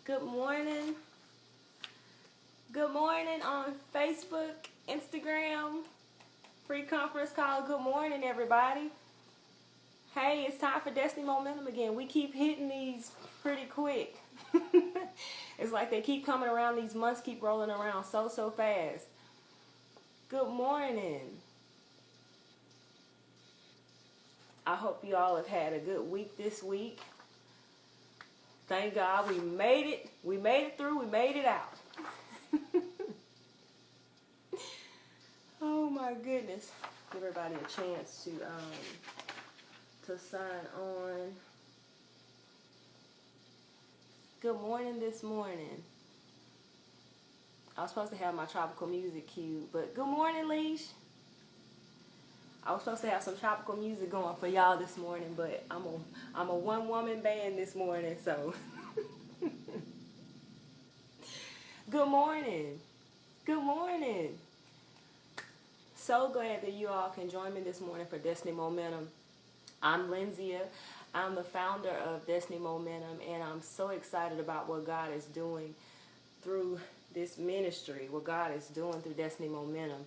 Good morning. Good morning on Facebook, Instagram, free conference call. Good morning, everybody. Hey, it's time for Destiny Momentum again. We keep hitting these pretty quick. It's like they keep coming around. These months keep rolling around so fast. Good morning. I hope you all have had a good week this week. Thank God we made it. We made it through. We made it out. Oh my goodness. Give everybody a chance to sign on. Good morning this morning. I was supposed to have my tropical music cued, but good morning, Leash. I was supposed to have some tropical music going for y'all this morning, but I'm a one-woman band this morning, so good morning. Good morning. So glad that you all can join me this morning for Destiny Momentum. I'm Lenzia. I'm the founder of Destiny Momentum, and I'm so excited about what God is doing through this ministry, what God is doing through Destiny Momentum.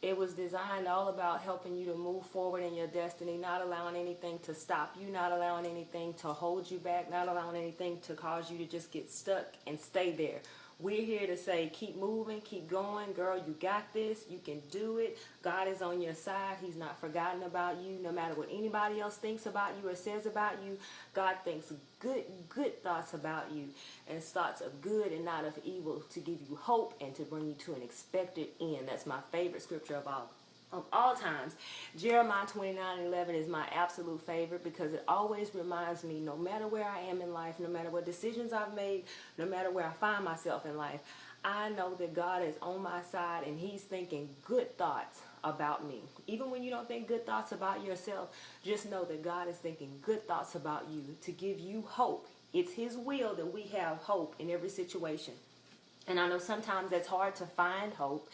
It was designed all about helping you to move forward in your destiny, not allowing anything to stop you, not allowing anything to hold you back, not allowing anything to cause you to just get stuck and stay there. We're here to say, keep moving, keep going. Girl, you got this. You can do it. God is on your side. He's not forgotten about you. No matter what anybody else thinks about you or says about you, God thinks good thoughts about you, and thoughts of good and not of evil, to give you hope and to bring you to an expected end. That's my favorite scripture of all times. Jeremiah 29:11 is my absolute favorite, because it always reminds me, no matter where I am in life, no matter what decisions I've made, no matter where I find myself in life, I know that God is on my side and He's thinking good thoughts about me. Even when you don't think good thoughts about yourself, just know that God is thinking good thoughts about you to give you hope. It's His will that we have hope in every situation. And I know sometimes that's hard to find hope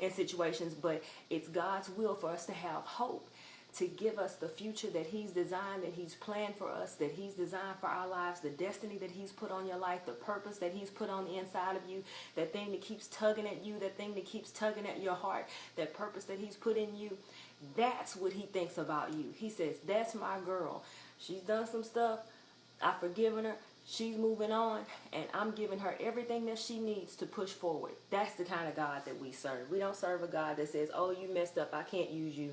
in situations, but it's God's will for us to have hope, to give us the future that He's designed, that He's planned for us, that He's designed for our lives, the destiny that He's put on your life, the purpose that He's put on the inside of you, that thing that keeps tugging at you, that thing that keeps tugging at your heart, that purpose that He's put in you. That's what He thinks about you. He says, that's my girl. She's done some stuff. I've forgiven her. She's moving on, and I'm giving her everything that she needs to push forward. That's the kind of God that we serve. We don't serve a God that says, oh, you messed up, I can't use you.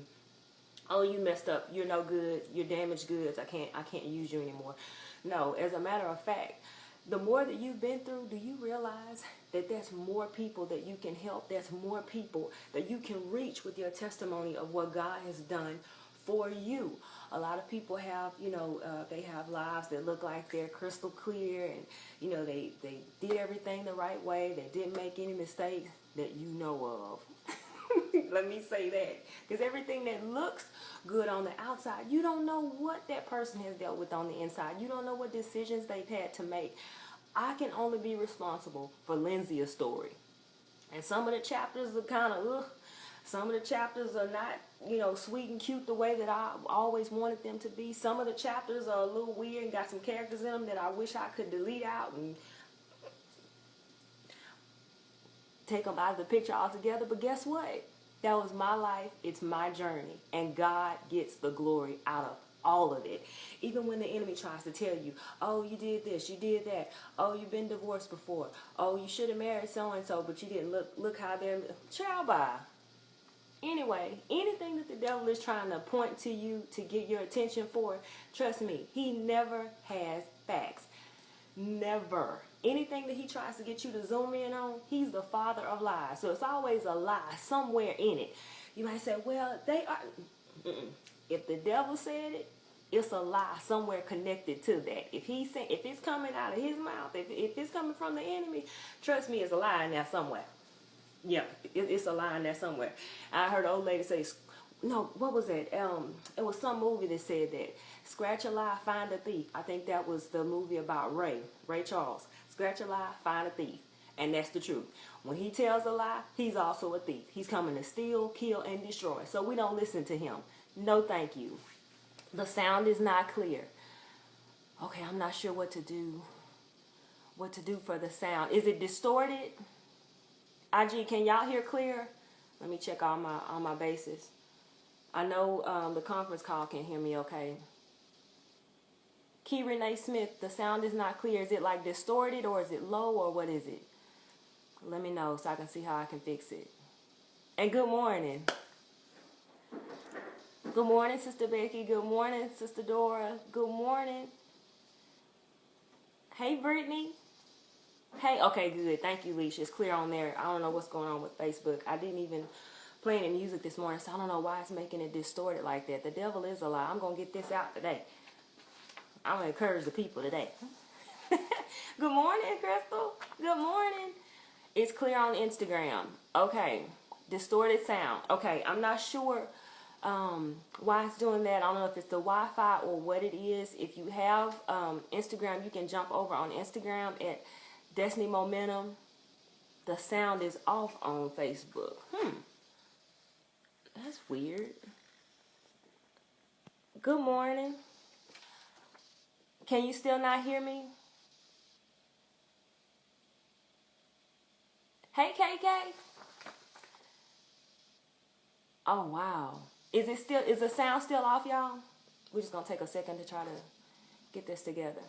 Oh, you messed up, you're no good, you're damaged goods, I can't use you anymore. No, as a matter of fact, the more that you've been through, do you realize that there's more people that you can help? There's more people that you can reach with your testimony of what God has done for you. A lot of people have, they have lives that look like they're crystal clear, and, they did everything the right way. They didn't make any mistakes that you know of. Let me say that. Because everything that looks good on the outside, you don't know what that person has dealt with on the inside. You don't know what decisions they've had to make. I can only be responsible for Lenzia's story. And some of the chapters are kind of, some of the chapters are not, sweet and cute the way that I always wanted them to be. Some of the chapters are a little weird and got some characters in them that I wish I could delete out and take them out of the picture altogether. But guess what? That was my life. It's my journey. And God gets the glory out of all of it. Even when the enemy tries to tell you, oh, you did this, you did that. Oh, you've been divorced before. Oh, you should have married so-and-so, but you didn't. Look how they're... Child by. Anyway, anything that the devil is trying to point to you to get your attention for, trust me, he never has facts. Never. Anything that he tries to get you to zoom in on, he's the father of lies. So it's always a lie somewhere in it. You might say, well, they are... If the devil said it, it's a lie somewhere connected to that. If it's coming out of his mouth, if it's coming from the enemy, trust me, it's a lie in there somewhere. Yeah, it's a lie in there somewhere. I heard an old lady say, no, what was it? It was some movie that said that. Scratch a lie, find a thief. I think that was the movie about Ray Charles. Scratch a lie, find a thief. And that's the truth. When he tells a lie, he's also a thief. He's coming to steal, kill, and destroy. So we don't listen to him. No, thank you. The sound is not clear. Okay, I'm not sure what to do. what to do for the sound. Is it distorted? IG, can y'all hear clear? Let me check all my bases. I know the conference call can hear me okay. Key Renee Smith, the sound is not clear. Is it like distorted or is it low or what is it? Let me know so I can see how I can fix it. And good morning. Good morning, Sister Becky. Good morning, Sister Dora. Good morning. Hey, Brittany. Hey, okay, good. Thank you, Leisha. It's clear on there. I don't know what's going on with Facebook. I didn't even play any music this morning, so I don't know why it's making it distorted like that. The devil is a lie. I'm going to get this out today. I'm going to encourage the people today. Good morning, Crystal. Good morning. It's clear on Instagram. Okay. Distorted sound. Okay, I'm not sure why it's doing that. I don't know if it's the Wi-Fi or what it is. If you have Instagram, you can jump over on Instagram at Destiny Momentum. The sound is off on Facebook. That's weird. Good morning. Can you still not hear me? Hey, KK. Oh, wow. Is the sound still off, y'all? We're just going to take a second to try to get this together.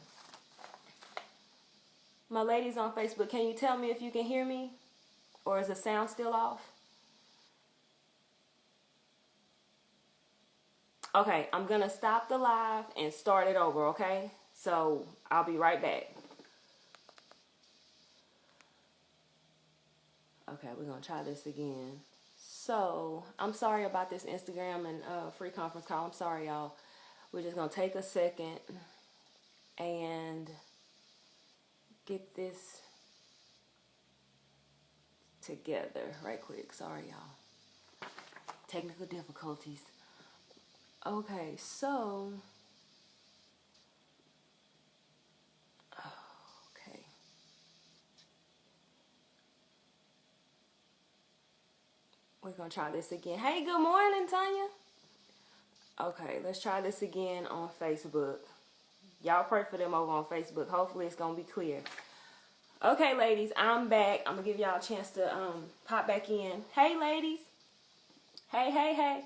My ladies on Facebook, can you tell me if you can hear me? Or is the sound still off? Okay, I'm going to stop the live and start it over, okay? So, I'll be right back. Okay, we're going to try this again. So, I'm sorry about this Instagram and free conference call. I'm sorry, y'all. We're just going to take a second and get this together right quick. Sorry, y'all. Technical difficulties. Okay, so... Okay. We're going to try this again. Hey, good morning, Tanya. Okay, let's try this again on Facebook. Y'all pray for them over on Facebook. Hopefully it's going to be clear. Okay, ladies, I'm back. I'm going to give y'all a chance to pop back in. Hey, ladies. Hey, hey, hey.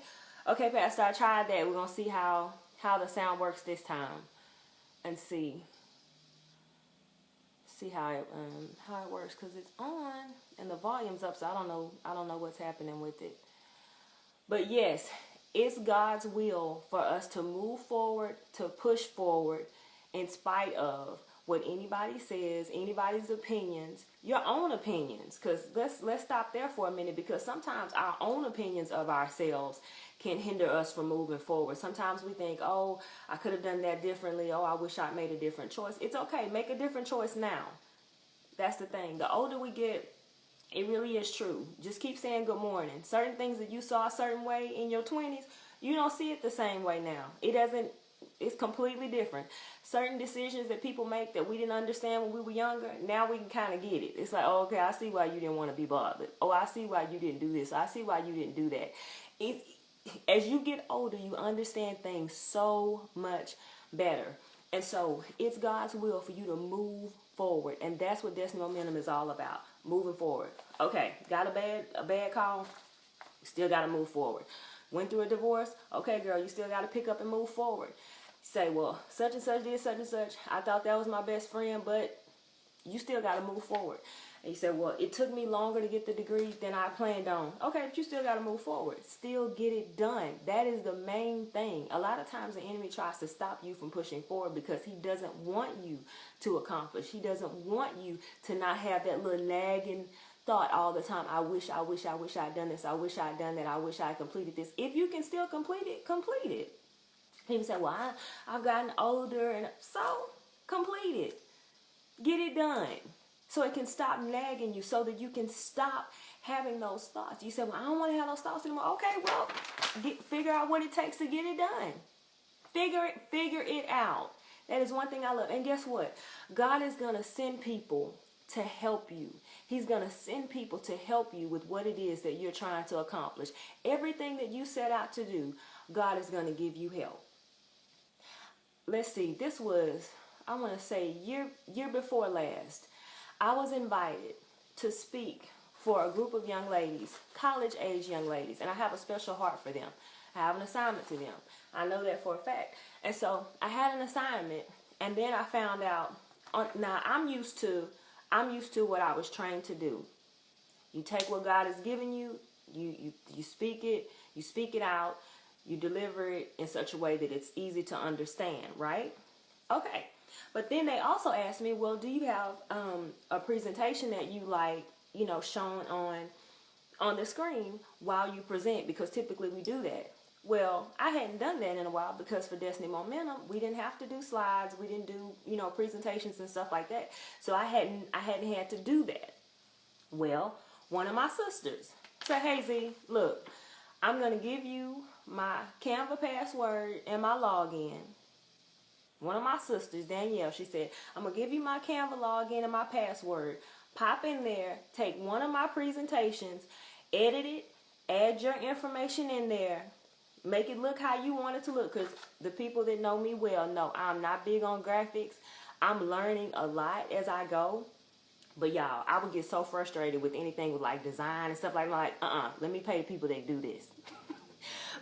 Okay, Pastor, I tried that. We're going to see how the sound works this time. And see how it works, because it's on and the volume's up, so I don't know what's happening with it. But yes, it's God's will for us to move forward, to push forward, in spite of what anybody says, anybody's opinions, your own opinions. Because let's stop there for a minute, because sometimes our own opinions of ourselves can hinder us from moving forward. Sometimes we think, oh, I could have done that differently. Oh, I wish I made a different choice. It's okay. Make a different choice now. That's the thing. The older we get, it really is true. Just keep saying good morning. Certain things that you saw a certain way in your 20s, you don't see it the same way now. It's completely different. Certain decisions that people make that we didn't understand when we were younger, now we can kind of get it. It's like, oh, okay, I see why you didn't want to be bothered. Oh, I see why you didn't do this. I see why you didn't do that. As you get older, you understand things so much better. And so it's God's will for you to move forward. And that's what Destiny Momentum is all about. Moving forward. Okay, got a bad call? Still got to move forward. Went through a divorce? Okay, girl, you still got to pick up and move forward. Say, well, such and such did such and such. I thought that was my best friend, but you still got to move forward. And you said, well, it took me longer to get the degree than I planned on. Okay, but you still got to move forward. Still get it done. That is the main thing. A lot of times the enemy tries to stop you from pushing forward because he doesn't want you to accomplish. He doesn't want you to not have that little nagging thought all the time. I wish I'd done this. I wish I'd done that. I wish I completed this. If you can still complete it, complete it. People say, well, I've gotten older, and so complete it. Get it done. So it can stop nagging you, so that you can stop having those thoughts. You say, well, I don't want to have those thoughts anymore. Okay, well, figure out what it takes to get it done. Figure it out. That is one thing I love. And guess what? God is going to send people to help you. He's going to send people to help you with what it is that you're trying to accomplish. Everything that you set out to do, God is going to give you help. Let's see. I want to say year before last, I was invited to speak for a group of young ladies, college-age young ladies, and I have a special heart for them. I have an assignment to them. I know that for a fact. And so I had an assignment, and then I found out. Now I'm used to what I was trained to do. You take what God has given you, you speak it out, you deliver it in such a way that it's easy to understand, right? Okay. But then they also asked me, well, do you have a presentation that you like, shown on the screen while you present? Because typically we do that. Well, I hadn't done that in a while because for Destiny Momentum, we didn't have to do slides. We didn't do, presentations and stuff like that. So I hadn't had to do that. Well, one of my sisters said, hey, Z, look, I'm going to give you my Canva password and my login. One of my sisters, Danielle, she said, I'm going to give you my Canva login and my password. Pop in there, take one of my presentations, edit it, add your information in there, make it look how you want it to look. Because the people that know me well know I'm not big on graphics. I'm learning a lot as I go. But y'all, I would get so frustrated with anything with like design and stuff like that. Let me pay the people that do this.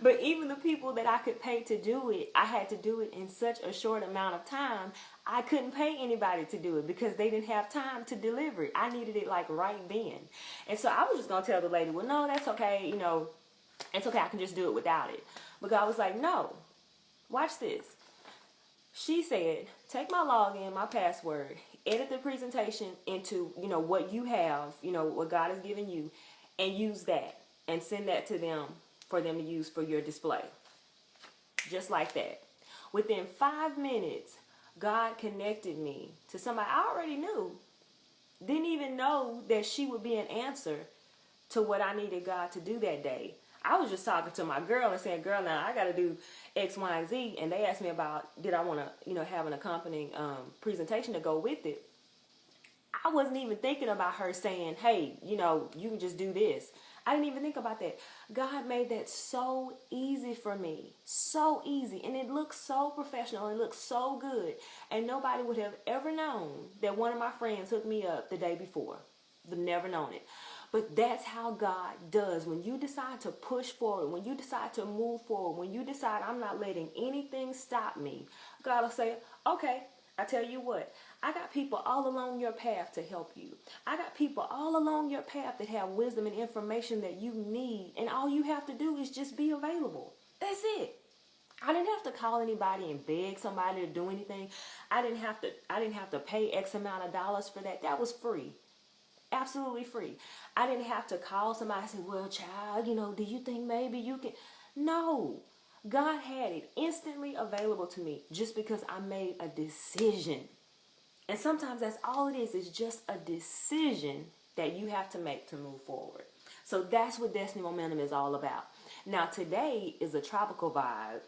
But even the people that I could pay to do it, I had to do it in such a short amount of time. I couldn't pay anybody to do it because they didn't have time to deliver it. I needed it like right then. And so I was just going to tell the lady, well, no, that's okay. It's okay. I can just do it without it. But God was like, no, watch this. She said, take my login, my password, edit the presentation into, what you have, what God has given you, and use that and send that to them for them to use for your display. Just like that. Within 5 minutes, God connected me to somebody I already knew. Didn't even know that she would be an answer to what I needed God to do that day. I was just talking to my girl and saying, girl, now I got to do X, Y, and Z. And they asked me about, did I want to, have an accompanying presentation to go with it. I wasn't even thinking about her saying, hey, you can just do this. I didn't even think about that. God made that so easy for me. So easy. And it looks so professional. It looks so good. And nobody would have ever known that one of my friends hooked me up the day before. They've never known it. But that's how God does. When you decide to push forward, when you decide to move forward, when you decide I'm not letting anything stop me, God will say, okay, I tell you what, I got people all along your path to help you. I got people all along your path that have wisdom and information that you need. And all you have to do is just be available. That's it. I didn't have to call anybody and beg somebody to do anything. I didn't have to pay X amount of dollars for that. That was free. Absolutely free. I didn't have to call somebody and say, well, child, do you think maybe you can? No. God had it instantly available to me just because I made a decision. And sometimes that's all it is just a decision that you have to make to move forward. So that's what Destiny Momentum is all about. Now, today is a tropical vibe,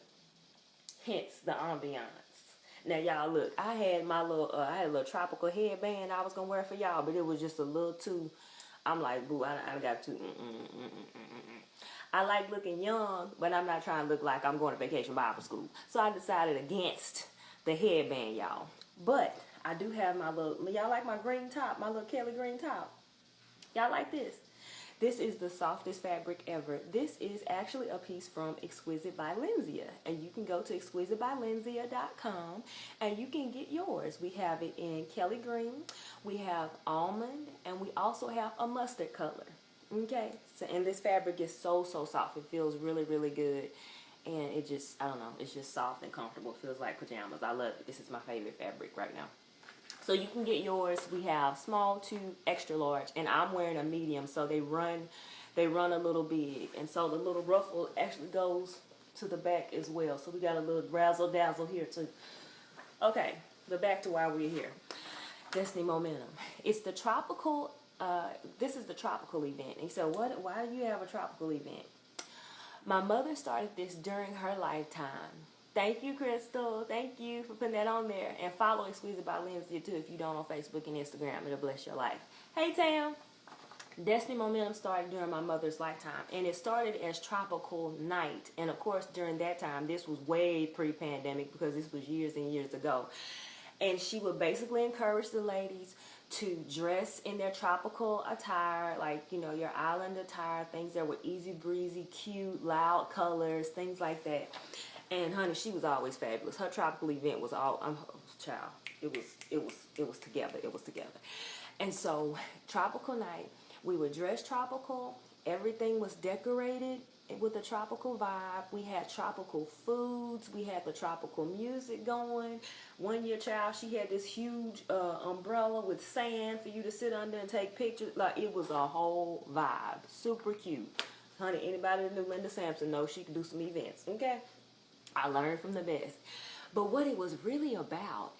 hence the ambiance. Now, y'all, look, I had a little tropical headband I was going to wear for y'all, but it was just a little too, I'm like, boo, I got too, I like looking young, but I'm not trying to look like I'm going to vacation Bible school. So I decided against the headband, y'all. But I do have y'all like my green top, my little Kelly green top? Y'all like this? This is the softest fabric ever. This is actually a piece from Exquisite by Lenzia. And you can go to exquisitebylenzia.com and you can get yours. We have it in Kelly green, we have almond, and we also have a mustard color. Okay? So, and this fabric is so soft. It feels really, really good. And it just, I don't know, it's just soft and comfortable. It feels like pajamas. I love it. This is my favorite fabric right now. So you can get yours. We have small to extra large, and I'm wearing a medium, so they run a little big, and so the little ruffle actually goes to the back as well. So we got a little razzle dazzle here too. Okay, but back to why we're here. Destiny Momentum. It's the tropical. This is the tropical event. And so why do you have a tropical event? My mother started this during her lifetime. Thank you, Crystal. Thank you for putting that on there. And follow Exquisite by Lenzia, too, if you don't on Facebook and Instagram. It'll bless your life. Hey, Tam. Destiny Momentum started during my mother's lifetime. And it started as Tropical Night. And, of course, during that time, this was way pre-pandemic because this was years and years ago. And she would basically encourage the ladies to dress in their tropical attire, like, you know, your island attire, things that were easy breezy, cute, loud colors, things like that. And honey, she was always fabulous. Her tropical event was all, child, it was together. It was together. And so, tropical night, we would dress tropical. Everything was decorated with a tropical vibe. We had tropical foods. We had the tropical music going. One year, child, she had this huge umbrella with sand for you to sit under and take pictures. Like, it was a whole vibe. Super cute. Honey, anybody that knew Linda Sampson knows she could do some events, okay? I learned from the best. But what it was really about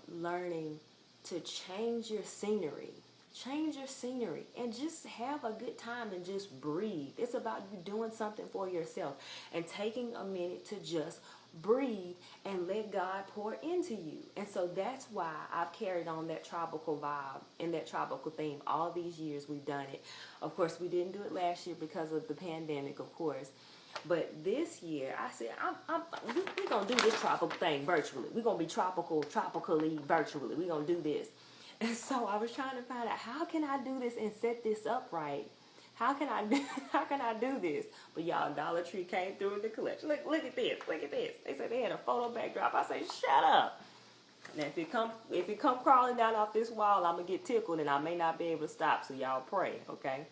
learning to change your scenery. Change your scenery and just have a good time and just breathe. It's about you doing something for yourself and taking a minute to just breathe and let God pour into you. And so that's why I've carried on that tropical vibe and that tropical theme all these years we've done it. Of course, we didn't do it last year because of the pandemic, of course. But this year, I said, we're going to do this tropical thing virtually. We're going to be tropically, virtually. We're going to do this. And so I was trying to find out, how can I do this and set this up right? How can I do this? But y'all, Dollar Tree came through with the collection. Look at this. They said they had a photo backdrop. I say, shut up. Now, if it come crawling down off this wall, I'm going to get tickled and I may not be able to stop. So y'all pray, okay?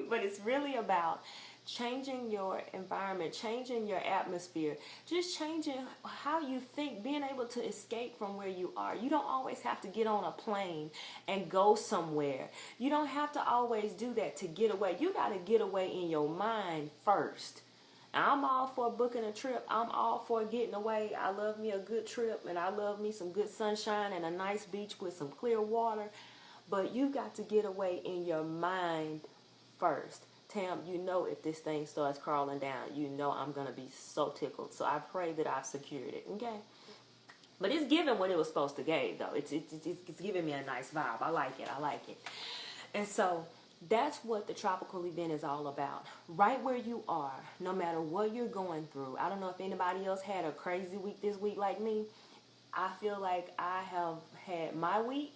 But it's really about changing your environment, changing your atmosphere, just changing how you think, being able to escape from where you are. You don't always have to get on a plane and go somewhere. You don't have to always do that to get away. You got to get away in your mind first. I'm all for booking a trip. I'm all for getting away. I love me a good trip, and I love me some good sunshine and a nice beach with some clear water. But you got to get away in your mind first. Tam, you know if this thing starts crawling down, you know I'm going to be so tickled. So I pray that I've secured it, okay? But it's giving what it was supposed to give, though. It's giving me a nice vibe. I like it. And so that's what the tropical event is all about. Right where you are, no matter what you're going through. I don't know if anybody else had a crazy week this week like me. I feel like I have had my week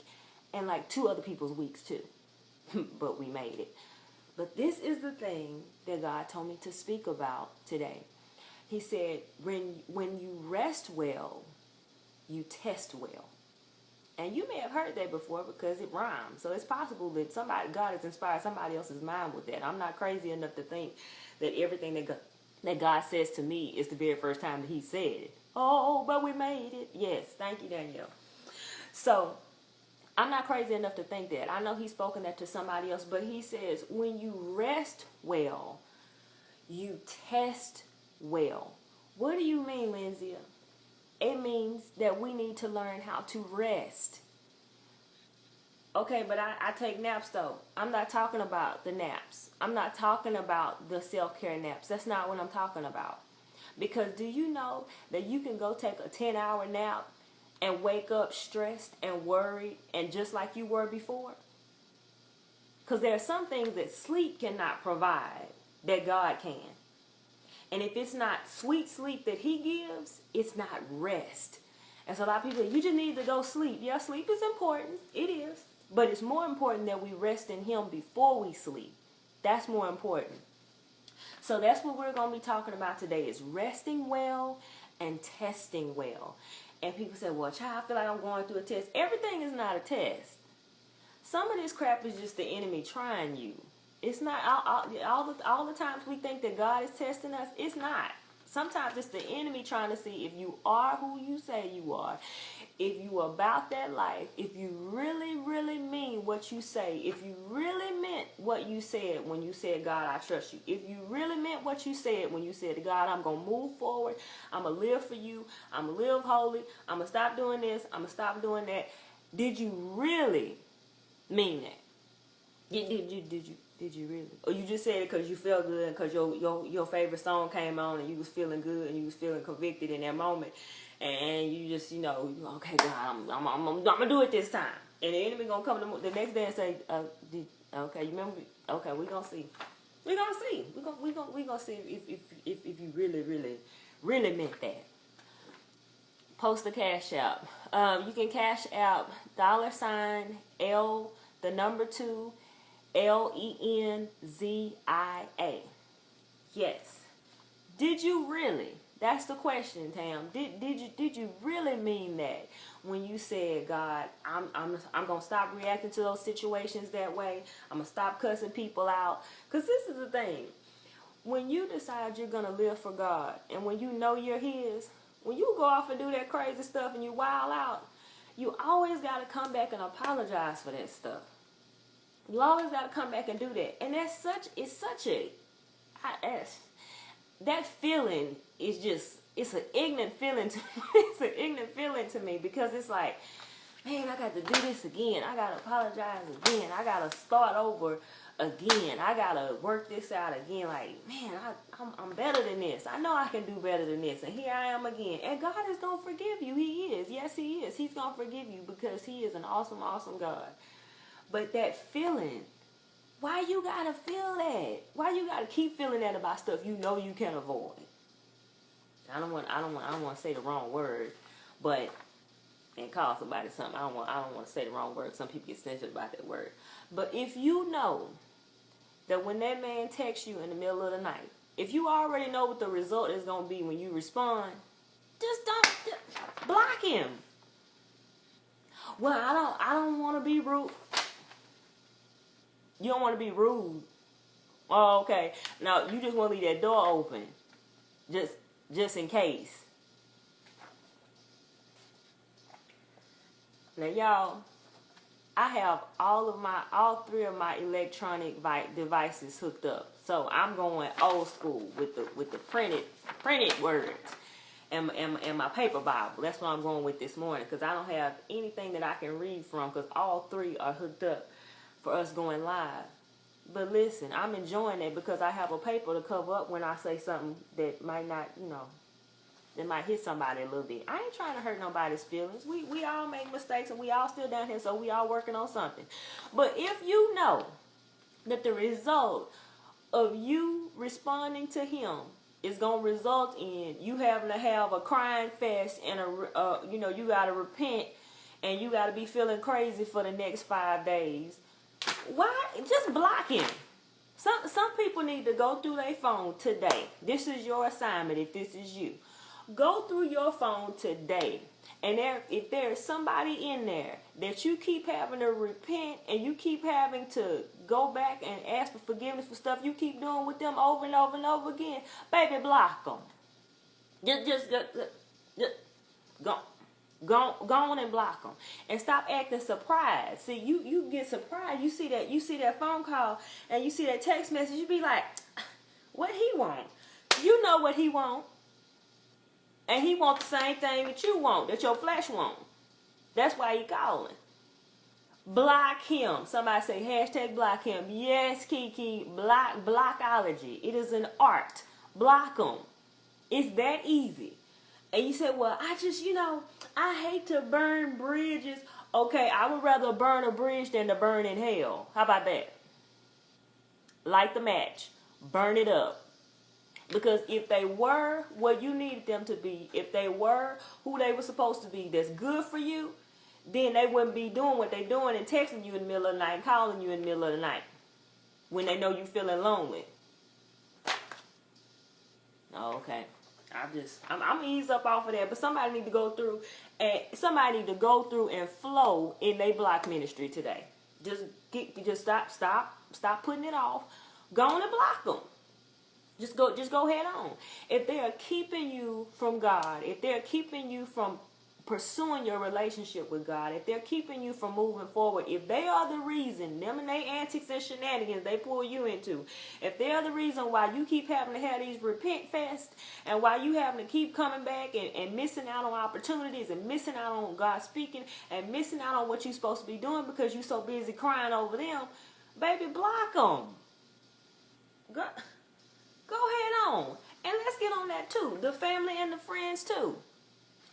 and like 2 other people's weeks too. But we made it. But this is the thing that God told me to speak about today. He said, when you rest well, you test well. And you may have heard that before because it rhymes. So it's possible that God has inspired somebody else's mind with that. I'm not crazy enough to think that everything that God says to me is the very first time that he said it. Oh, but we made it. Yes, thank you, Danielle. So I'm not crazy enough to think that. I know he's spoken that to somebody else, but he says, when you rest well, you test well. What do you mean, Lenzia? It means that we need to learn how to rest. Okay, but I take naps though. I'm not talking about the naps. I'm not talking about the self-care naps. That's not what I'm talking about. Because do you know that you can go take a 10-hour nap and wake up stressed and worried and just like you were before? Because there are some things that sleep cannot provide that God can. And if it's not sweet sleep that he gives, it's not rest. And so a lot of people say, you just need to go sleep. Yeah, sleep is important. It is. But it's more important that we rest in him before we sleep. That's more important. So that's what we're going to be talking about today, is resting well and testing well. And people say, well, child, I feel like I'm going through a test. Everything is not a test. Some of this crap is just the enemy trying you. It's not all the times we think that God is testing us. It's not. Sometimes it's the enemy trying to see if you are who you say you are. If you about that life. If you really, really mean what you say. If you really meant what you said when you said, God, I trust you. If you really meant what you said when you said, God, I'm going to move forward. I'm going to live for you. I'm going to live holy. I'm going to stop doing this. I'm going to stop doing that. Did you really mean that? Did you really? Or you just said it because you felt good and because your favorite song came on and you was feeling good and you was feeling convicted in that moment, and you just, okay, God, I'm gonna do it this time. And the enemy gonna come the next day and say, okay, you remember? Okay, we gonna see. We gonna see. We gonna see if you really, really, really meant that. Post the cash app. You can cash out $L, the number 2, Lenzia. Yes. Did you really? That's the question, Tam. Did you really mean that when you said, God, I'm gonna stop reacting to those situations that way. I'm gonna stop cussing people out. Because this is the thing. When you decide you're gonna live for God, and when you know you're His, when you go off and do that crazy stuff and you wild out, you always got to come back and apologize for that stuff. You always got to come back and do that. And that feeling is just, it's an ignorant feeling to me. It's an ignorant feeling to me because it's like, man, I got to do this again. I got to apologize again. I got to start over again. I got to work this out again. Like, man, I'm better than this. I know I can do better than this. And here I am again. And God is going to forgive you. He is. Yes, He is. He's going to forgive you because He is an awesome, awesome God. But that feeling, why you got to feel that? Why you got to keep feeling that about stuff you know you can avoid? I don't want to say the wrong word, but and call somebody something. I don't want to say the wrong word. Some people get sensitive about that word. But if you know that when that man texts you in the middle of the night, if you already know what the result is going to be when you respond, just block him. Well, I don't want to be rude. You don't want to be rude. Oh, okay. Now, you just want to leave that door open. Just in case. Now, y'all, I have all 3 of my electronic devices hooked up. So I'm going old school with the printed words and my paper Bible. That's what I'm going with this morning because I don't have anything that I can read from because all 3 are hooked up for us going live. But listen, I'm enjoying it because I have a paper to cover up when I say something that might not, that might hit somebody a little bit. I ain't trying to hurt nobody's feelings. We all make mistakes and we all still down here, so we all working on something. But if you know that the result of you responding to him is going to result in you having to have a crying fest and you got to repent and you got to be feeling crazy for the next 5 days, why? Just block him. Some people need to go through their phone today. This is your assignment if this is you. Go through your phone today. And if there's somebody in there that you keep having to repent and you keep having to go back and ask for forgiveness for stuff you keep doing with them over and over and over again, baby, block them. Just go. Go on and block them and stop acting surprised. See, you get surprised. You see that phone call and you see that text message. You be like, what he want? You know what he want, and he want the same thing that you want, that your flesh want. That's why he calling. Block him. Somebody say hashtag block him. Yes, Kiki. Blockology. It is an art. Block him. It's that easy. And you say, well, I hate to burn bridges. Okay, I would rather burn a bridge than to burn in hell. How about that? Light the match. Burn it up. Because if they were what you needed them to be, if they were who they were supposed to be, that's good for you, then they wouldn't be doing what they're doing and texting you in the middle of the night and calling you in the middle of the night when they know you're feeling lonely. Oh, okay. I'm gonna ease up off of that, but somebody need to go through and flow in their block ministry today. Just stop putting it off. Go on and block them. Just go head on. If they are keeping you from God, if they're keeping you from pursuing your relationship with God, if they're keeping you from moving forward, if they are the reason, them and their antics and shenanigans they pull you into, if they are the reason why you keep having to have these repent fests and why you having to keep coming back and missing out on opportunities and missing out on God speaking and missing out on what you're supposed to be doing because you're so busy crying over them, baby, block them. Go head on. And let's get on that too. The family and the friends too.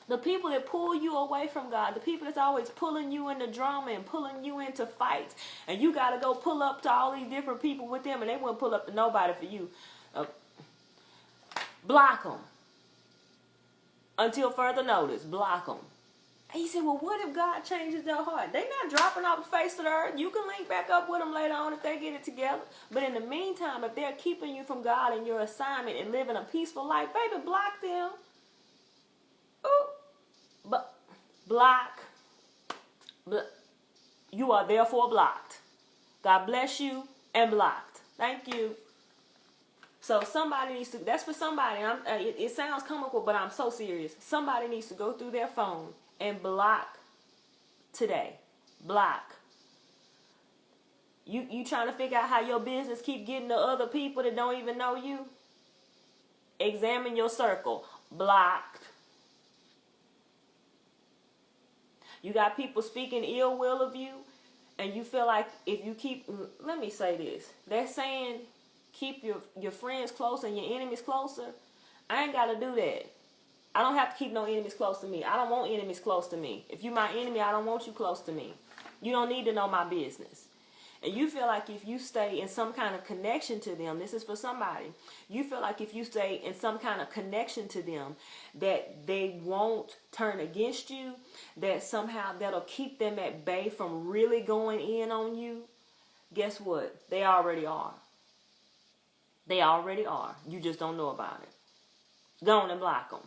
The people that pull you away from God, the people that's always pulling you into drama and pulling you into fights, and you got to go pull up to all these different people with them, and they won't pull up to nobody for you. Block them. until further notice. Block them. And you say, well, what if God changes their heart? They're not dropping off the face of the earth. You can link back up with them later on if they get it together. But in the meantime, if they're keeping you from God and your assignment and living a peaceful life, baby, block them. Ooh. But block. You are therefore blocked. God bless you and blocked. Thank you. So somebody needs to, that's for somebody. It sounds comical, but I'm so serious. Somebody needs to go through their phone and block today. Block. You trying to figure out how your business keep getting to other people that don't even know you? Examine your circle. Blocked. You got people speaking ill will of you, and you feel like if you keep, let me say this. They're saying keep your friends close and your enemies closer. I ain't got to do that. I don't have to keep no enemies close to me. I don't want enemies close to me. If you're my enemy, I don't want you close to me. You don't need to know my business. And you feel like if you stay in some kind of connection to them, this is for somebody. You feel like if you stay in some kind of connection to them, that they won't turn against you, that somehow that'll keep them at bay from really going in on you. Guess what? They already are. They already are. You just don't know about it. Go on and block them.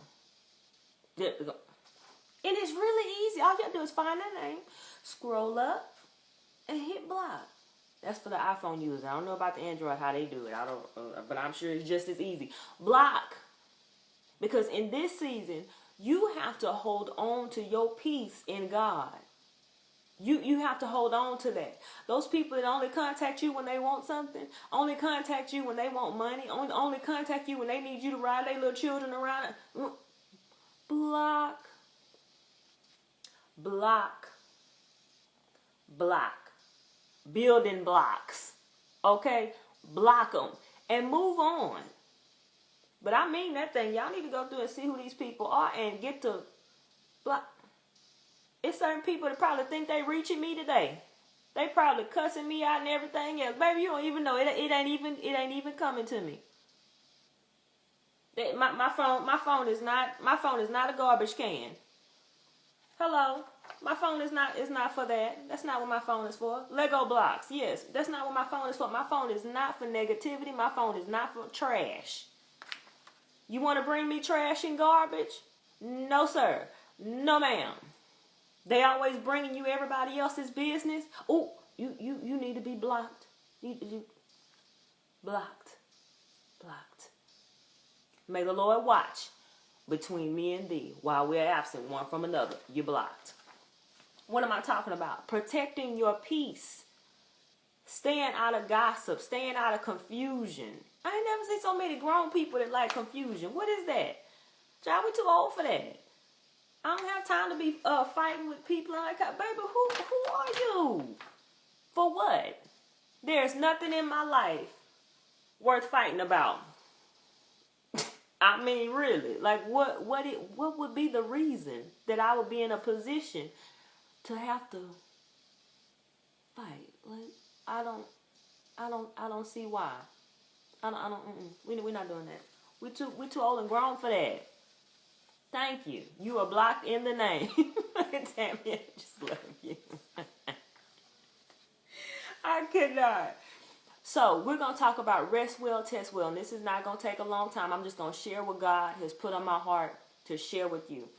And it's really easy. All you have to do is find their name, scroll up, and hit block. That's for the iPhone user. I don't know about the Android, how they do it. I don't, but I'm sure it's just as easy. Block. Because in this season, you have to hold on to your peace in God. You have to hold on to that. Those people that only contact you when they want something, only contact you when they want money, only contact you when they need you to ride their little children around. Block. Block. Block. Building blocks. Okay? Block them. And move on. But I mean that thing. Y'all need to go through and see who these people are and get to block. It's certain people that probably think they reaching me today. They probably cussing me out and everything else. Baby, you don't even know. It ain't even coming to me. My phone is not a garbage can. Hello. My phone is not for that. That's not what my phone is for. Lego blocks. Yes, that's not what my phone is for. My phone is not for negativity. My phone is not for trash. You want to bring me trash and garbage? No, sir. No, ma'am. They always bringing you everybody else's business. Oh, you need to be blocked. You blocked. Blocked. May the Lord watch between me and thee while we're absent one from another. You're blocked. What am I talking about? Protecting your peace. Staying out of gossip. Staying out of confusion. I ain't never seen so many grown people that like confusion. What is that? Child, we too old for that. I don't have time to be fighting with people like that. Baby, who are you? For what? There's nothing in my life worth fighting about. I mean, really. Like, what would be the reason that I would be in a position to have to fight? Like, I don't see why. We're not doing that. We're too old and grown for that. Thank you. You are blocked in the name. Tammy, I just love you. I could not. So we're going to talk about rest well, test well. And this is not going to take a long time. I'm just going to share what God has put on my heart to share with you.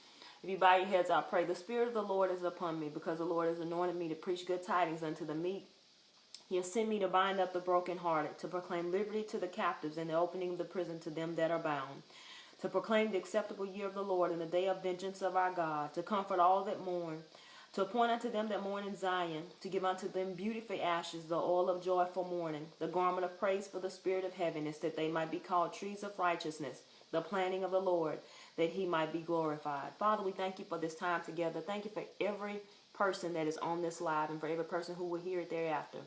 If you bow your heads, I'll pray. The Spirit of the Lord is upon me because the Lord has anointed me to preach good tidings unto the meek. He has sent me to bind up the brokenhearted, to proclaim liberty to the captives and the opening of the prison to them that are bound, to proclaim the acceptable year of the Lord and the day of vengeance of our God, to comfort all that mourn, to appoint unto them that mourn in Zion, to give unto them beauty for ashes, the oil of joy for mourning, the garment of praise for the spirit of heaviness, that they might be called trees of righteousness, the planting of the Lord, that he might be glorified. Father, we thank you for this time together. Thank you for every person that is on this live and for every person who will hear it thereafter.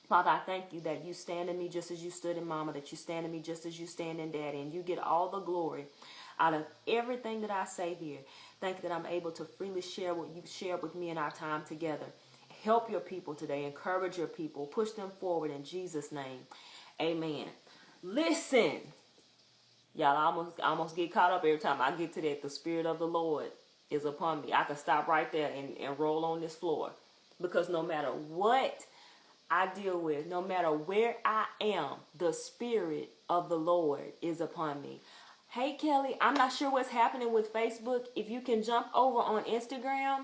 Father, I thank you that you stand in me just as you stood in Mama, that you stand in me just as you stand in Daddy, and you get all the glory out of everything that I say here. Thank you that I'm able to freely share what you've shared with me in our time together. Help your people today. Encourage your people. Push them forward in Jesus' name. Amen. Listen. Y'all, I almost get caught up every time I get to that. The Spirit of the Lord is upon me. I can stop right there and roll on this floor. Because no matter what I deal with, no matter where I am, the Spirit of the Lord is upon me. Hey, Kelly, I'm not sure what's happening with Facebook. If you can jump over on Instagram,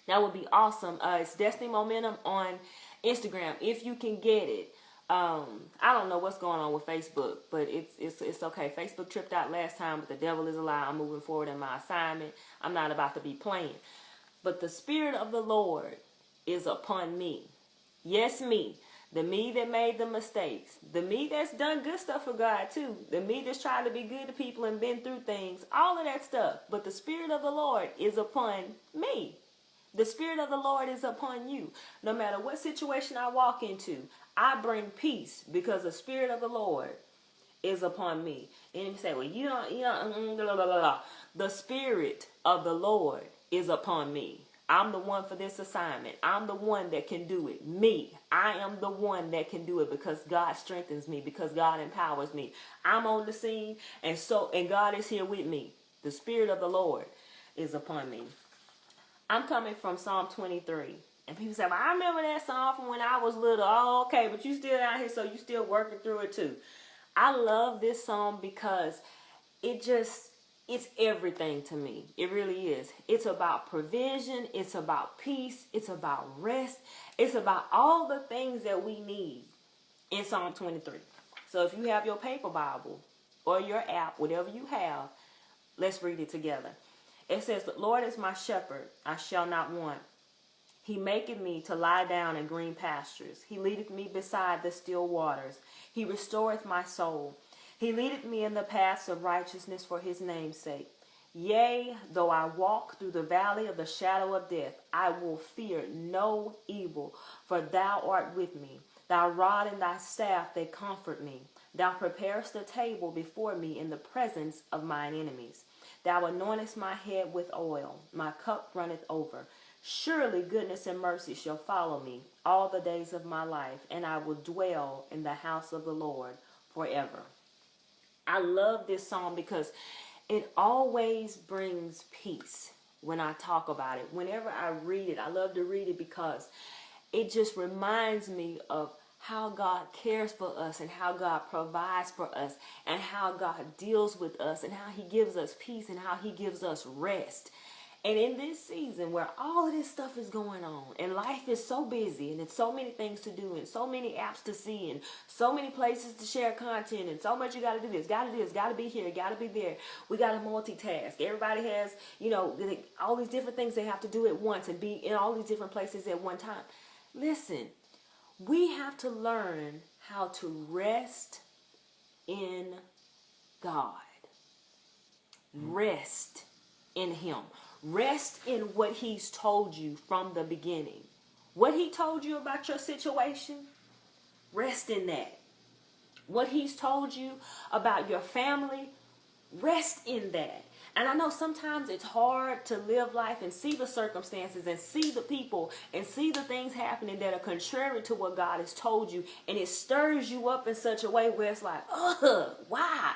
that would be awesome. It's Destiny Momentum on Instagram, if you can get it. I don't know what's going on with Facebook, but it's okay. Facebook tripped out last time, but the devil is a lie. I'm moving forward in my assignment. I'm not about to be playing. But the Spirit of the Lord is upon me. Yes, me. The me that made the mistakes. The me that's done good stuff for God too. The me that's tried to be good to people and been through things. All of that stuff. But the Spirit of the Lord is upon me. The Spirit of the Lord is upon you. No matter what situation I walk into, I bring peace because the Spirit of the Lord is upon me. And you say, well, you don't, blah, blah, blah, blah. The Spirit of the Lord is upon me. I'm the one for this assignment. I'm the one that can do it. Me. I am the one that can do it because God strengthens me, because God empowers me. I'm on the scene, and God is here with me. The Spirit of the Lord is upon me. I'm coming from Psalm 23. And people say, well, I remember that song from when I was little. Oh, okay, but you still out here, so you still working through it too. I love this song because it's everything to me. It really is. It's about provision. It's about peace. It's about rest. It's about all the things that we need in Psalm 23. So if you have your paper Bible or your app, whatever you have, let's read it together. It says, the Lord is my shepherd, I shall not want. He maketh me to lie down in green pastures. He leadeth me beside the still waters. He restoreth my soul. He leadeth me in the paths of righteousness for his name's sake. Yea, though I walk through the valley of the shadow of death, I will fear no evil, for thou art with me. Thy rod and thy staff, they comfort me. Thou preparest a table before me in the presence of mine enemies. Thou anointest my head with oil. My cup runneth over. Surely goodness and mercy shall follow me all the days of my life, and I will dwell in the house of the Lord forever. I love this song because it always brings peace when I talk about it. Whenever I read it, I love to read it because it just reminds me of how God cares for us and how God provides for us and how God deals with us and how he gives us peace and how he gives us rest. And in this season where all of this stuff is going on and life is so busy and it's so many things to do and so many apps to see and so many places to share content and so much you got to do this, got to do this, got to be here, got to be there. We got to multitask. Everybody has, all these different things they have to do at once and be in all these different places at one time. Listen, we have to learn how to rest in God. Rest in him. Rest in what he's told you from the beginning. What he told you about your situation, rest in that. What he's told you about your family, rest in that. And I know sometimes it's hard to live life and see the circumstances and see the people and see the things happening that are contrary to what God has told you. And it stirs you up in such a way where it's like, why?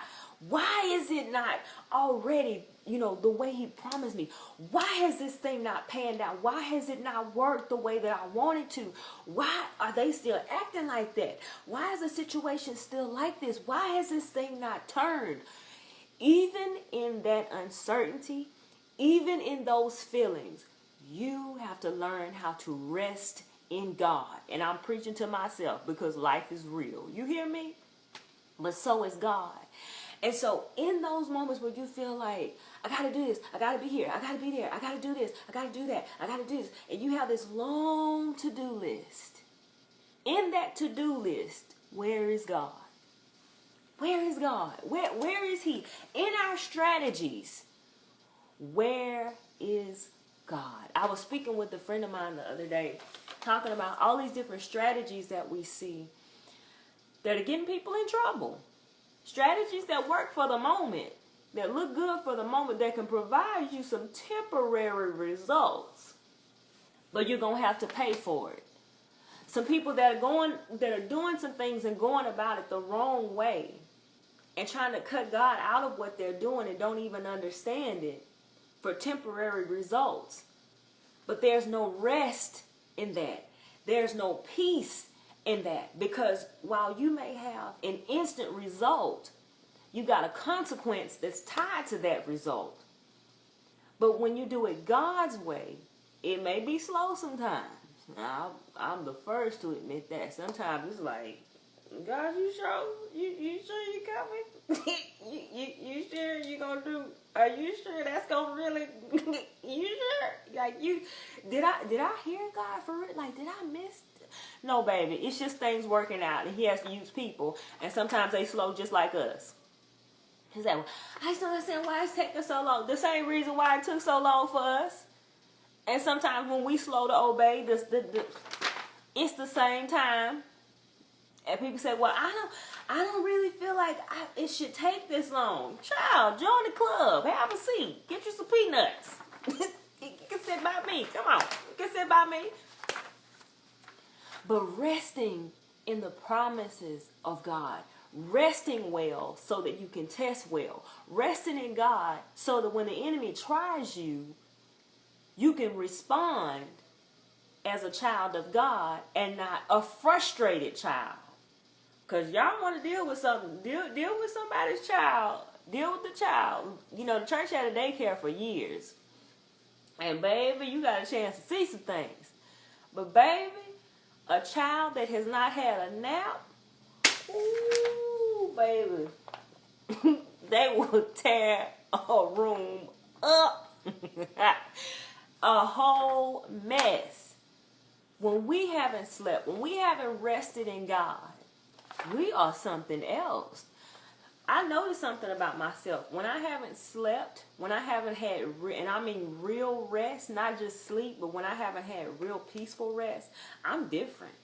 Why is it not already, the way he promised me? Why has this thing not panned out? Why has it not worked the way that I wanted to? Why are they still acting like that? Why is the situation still like this? Why has this thing not turned? Even in that uncertainty, even in those feelings, you have to learn how to rest in God. And I'm preaching to myself because life is real. You hear me? But so is God. And so in those moments where you feel like, I got to do this, I got to be here, I got to be there, I got to do this, I got to do that, I got to do this. And you have this long to-do list. In that to-do list, where is God? Where is God? Where is he? In our strategies, where is God? I was speaking with a friend of mine the other day, talking about all these different strategies that we see that are getting people in trouble. Strategies that work for the moment, that look good for the moment, that can provide you some temporary results, but you're going to have to pay for it. Some people that are doing some things and going about it the wrong way, and trying to cut God out of what they're doing and don't even understand it for temporary results. But there's no rest in that. There's no peace in that, because while you may have an instant result, you got a consequence that's tied to that result. But when you do it God's way, it may be slow sometimes. Now, I'm the first to admit that. Sometimes it's like, God, you sure? You sure you coming? you sure you gonna do? Are you sure that's gonna really? You sure? Like, you did I hear God for real? Like, did I miss? No, baby. It's just things working out, and He has to use people, and sometimes they slow just like us. He said, well, I just don't understand why it's taking so long. The same reason why it took so long for us. And sometimes when we slow to obey, it's the same time. And people say, well, I don't really feel like it should take this long. Child, join the club. Have a seat. Get you some peanuts. You can sit by me. Come on. You can sit by me. But resting in the promises of God. Resting well so that you can test well. Resting in God so that when the enemy tries you, you can respond as a child of God and not a frustrated child. Because y'all want to deal with something. Deal with somebody's child. Deal with the child. You know, the church had a daycare for years. And baby, you got a chance to see some things. But baby, a child that has not had a nap, ooh, baby, they will tear a room up. A whole mess. When we haven't slept, when we haven't rested in God, we are something else. I noticed something about myself. When I haven't slept, when I haven't had, and I mean real rest, not just sleep, but when I haven't had real peaceful rest, I'm different.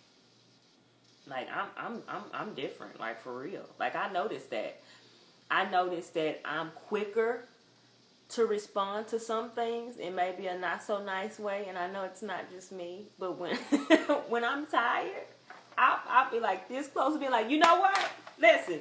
Like I'm different, like for real. Like I noticed that. I noticed that I'm quicker to respond to some things in maybe a not so nice way, and I know it's not just me, but when when I'm tired, I'll be like this close to being like, you know what? Listen,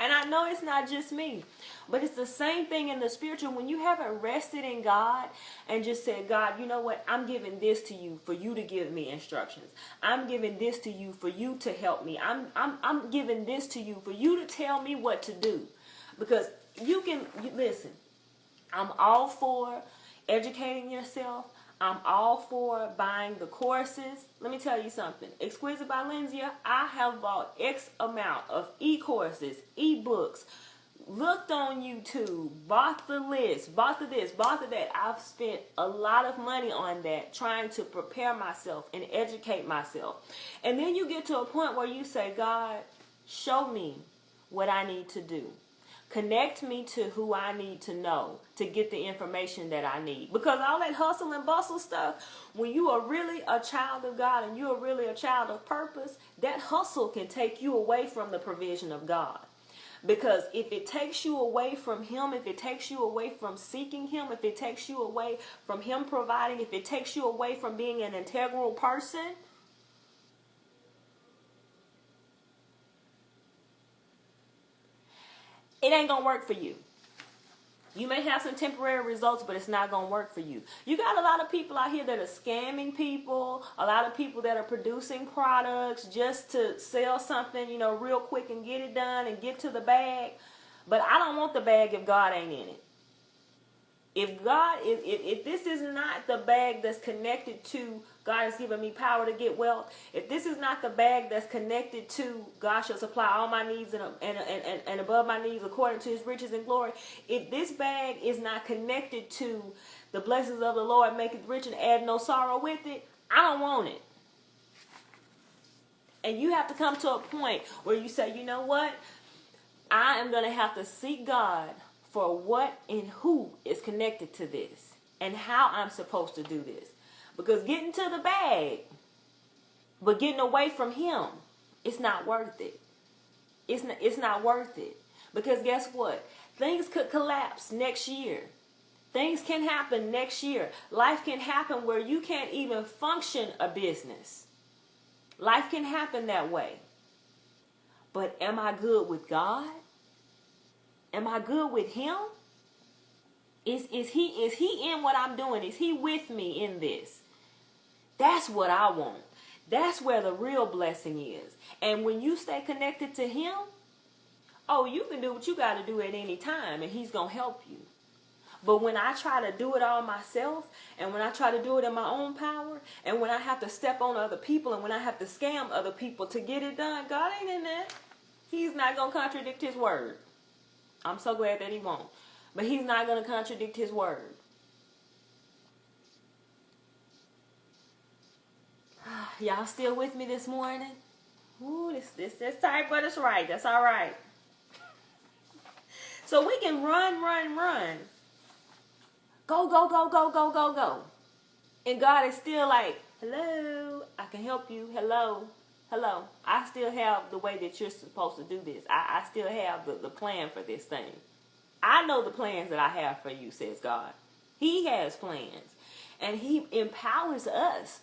and I know it's not just me, but it's the same thing in the spiritual. When you haven't rested in God and just said, God, you know what? I'm giving this to you for you to give me instructions. I'm giving this to you for you to help me. I'm giving this to you for you to tell me what to do. Because listen, I'm all for educating yourself. I'm all for buying the courses. Let me tell you something. Exquisite by Lenzia, I have bought X amount of e-courses, e-books, looked on YouTube, bought the list, bought the this, bought the that. I've spent a lot of money on that, trying to prepare myself and educate myself. And then you get to a point where you say, God, show me what I need to do. Connect me to who I need to know to get the information that I need. Because all that hustle and bustle stuff, when you are really a child of God and you are really a child of purpose, that hustle can take you away from the provision of God. Because if it takes you away from Him, if it takes you away from seeking Him, if it takes you away from Him providing, if it takes you away from being an integral person, it ain't going to work for you. You may have some temporary results, but it's not going to work for you. You got a lot of people out here that are scamming people, a lot of people that are producing products just to sell something, real quick and get it done and get to the bag. But I don't want the bag if God ain't in it. If this is not the bag that's connected to God has given me power to get wealth, if this is not the bag that's connected to God shall supply all my needs and above my needs according to His riches and glory, if this bag is not connected to the blessings of the Lord, make it rich and add no sorrow with it, I don't want it. And you have to come to a point where you say, you know what? I am going to have to seek God for what and who is connected to this and how I'm supposed to do this. Because getting to the bag, but getting away from Him, it's not worth it. It's not worth it. Because guess what? Things could collapse next year. Things can happen next year. Life can happen where you can't even function a business. Life can happen that way. But am I good with God? Am I good with him? Is he in what I'm doing? Is he with me in this? That's what I want. That's where the real blessing is. And when you stay connected to him, oh, you can do what you got to do at any time, and he's going to help you. But when I try to do it all myself, and when I try to do it in my own power, and when I have to step on other people, and when I have to scam other people to get it done, God ain't in that. He's not going to contradict his word. I'm so glad that he won't. But he's not going to contradict his word. Y'all still with me this morning? Ooh, this tight, but it's right. That's all right. So we can run. Go, go, go, go, go, go, go. And God is still like, hello, I can help you. Hello. I still have the way that you're supposed to do this. I still have the plan for this thing. I know the plans that I have for you, says God. He has plans. And he empowers us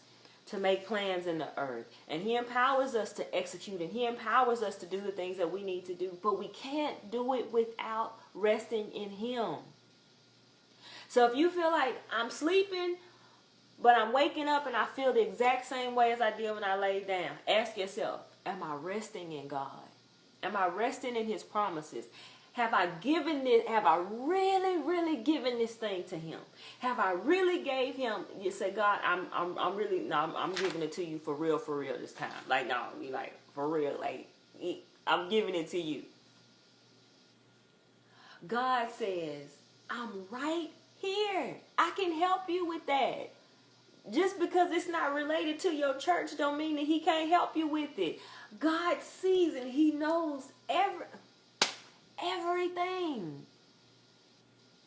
to make plans in the earth. And he empowers us to execute. And he empowers us to do the things that we need to do. But we can't do it without resting in him. So if you feel like I'm sleeping, but I'm waking up and I feel the exact same way as I did when I laid down, ask yourself, am I resting in God? Am I resting in his promises? Have I really given this thing to him? Have I really gave him? You say, God, I'm giving it to you for real this time. Like, no, you like for real, like I'm giving it to you. God says, I'm right here. I can help you with that. Just because it's not related to your church don't mean that he can't help you with it. God sees and he knows everything.